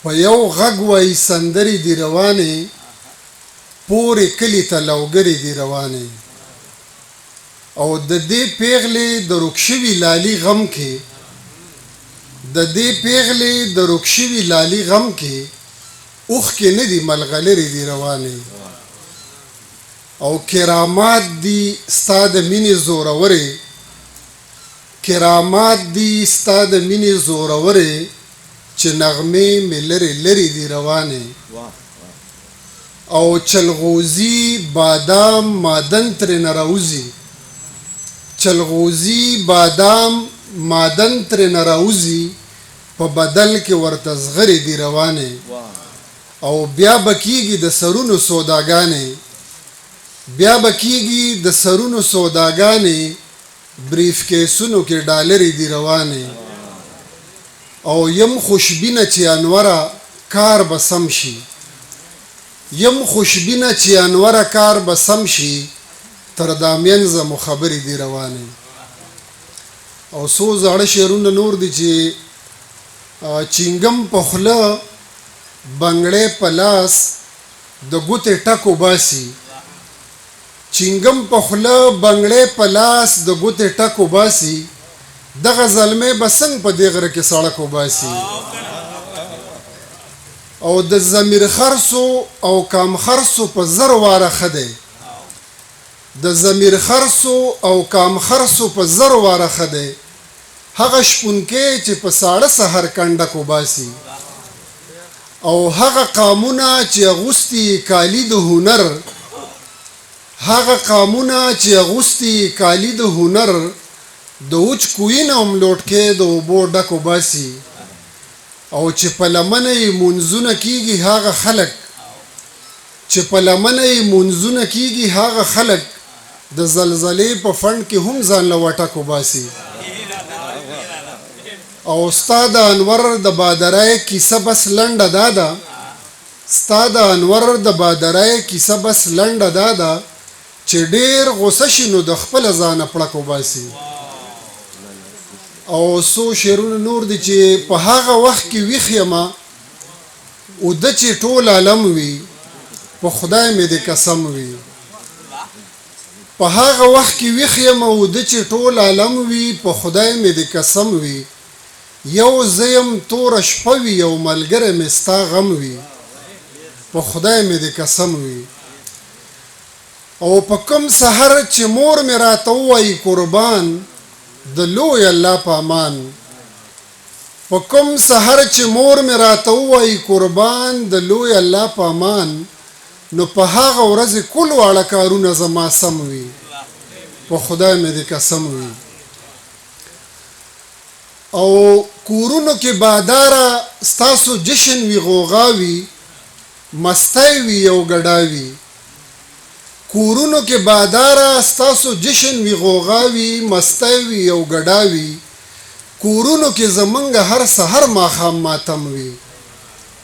په یو غږ وایي سندرې دي روانې پورې کلي ته لوګرې دي روانې او د دې پیغلې د رک شوي لالي غم کې د دې پیغلې د رک شوي لالي غم کې اوښکې نه دي ملغلرې دي روانې او کرامات دي ستا د مینې زورورې کرامات دي ستا د مینې زورورې چې نغمې مې لرې لرې دي روانې او چلغوزي بادام مادن ترې نه راوځي چلغوزي بادام مادن ترې نه راوځي په بدل کې ورته زغرې دي روانې او بیا به کېږي د سرونو سوداګانې بیا به کېږي د سرونو سوداګانې بریف کیسونو کې ډالرې دي روانې او یم خوشبینه چې انوره کار به سم شي یم خوشبینه چې انوره کار به سم شي تر دا منځه مو خبرې دي روانې او څو زاړه شعرونه نور دي چې چینګم په خوله بنګړی په لاس د ګوتې ټکو باسي چینګم په خوله بنګړی په لاس د ګوتې ټکو باسي دغه زلمی به څنګه په دې غره کې سړک وباسي او د ضمیر خرڅو او کام خرڅو په زر واره ښه دی د ضمیر خرڅو او کام خرڅو په زر واره ښه دی هغه شپونکی چې په ساړه سحر کنډک وباسي او هغه قامونه چې اغوستي کالي د هنر هغه قامونه چې اغوستي کالي د هنر د وچ کوی نه هم لوټکې د اوبو ډک وباسي او چې په لمنه یې منځونه کېږي هغه خلک چې په لمنه یې منځونه کېږي هغه خلک د زلزلې په فنډ کې هم ځان له وټک وباسي او ستا د انور د بادرای کیسه بس لنډه دا ده ستا د انور د بادرای کیسه بس لنډه دا ده چې ډېر غوسه شي نو د خپله ځانه پړک وباسي او څو شعرونه نور دي چې په هغه وخت کې ویښ یمه اوده چې ټول عالم وي په خدای مې د قسم وي په هغه وخت کې ویښ یمه اوده چې ټول عالم وي په خدای مې د قسم وي یو زه یم توره شپه وي یو ملګری مې ستا غم وي په خدای مې د قسم وي او په کوم سحر چې مور مې راته ووایي قربان د لوی الله په امان په کوم سحر چې مور مې راته ووایي قربان د لوی الله په امان نو په هغه ورځې کل واړه کارونه زما سم وي په خدای مې د قسم وي او کورونو کې باداره ستاسو جشن وي غوغا وي مستی وي یو ګډا وي کورونو کې باداره ستاسو جشن وي غوغا وي مستی وي یو ګډا وي کورونو کې زمونږ هر سحر ماښام ماتم وي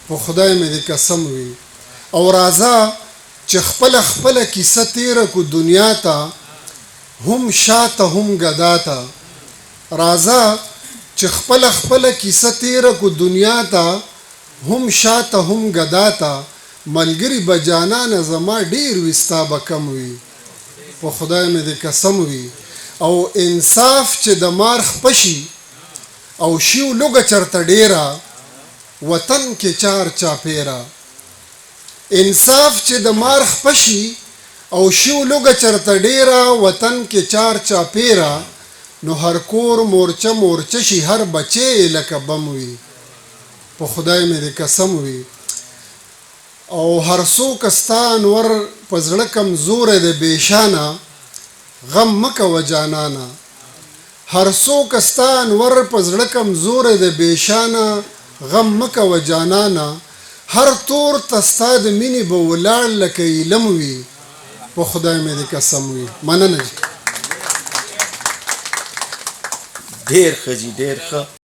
په خدای مې د قسم وي او راځه چې خپله خپله کیسه تیره کو دنیا ته هم شاته هم ګدا ته راځه چې خپله خپله کیسه تیره کو دنیا ته هم شاته هم ګدا ته ملګری به جانانه زما ډېر وي ستا به کم وي په خدای مې د قسم وي او انصاف چې د مار خپه شي او شي لوږه چرته ډېره وطن کې چار چاپېره انصاف چې د مار خپه شي او شي لوږه چرته ډېره وطن کې چار چاپېره نو هر کور مورچه مورچه شي هر بچی لکه بم وي په خدای مې د قسم وي او هر څوک ستا انور په زړه کمزوری دی بېشانه غم مه کوه جانانه هر څوک ستا انور په زړه کمزوری دی بېشانه غم مه کوه جانانه هر تور ته ستا د مینې به ولاړ لکه ایلم وي په خدای مې د قسم وي مننه ډېر ښه جي ډېر ښه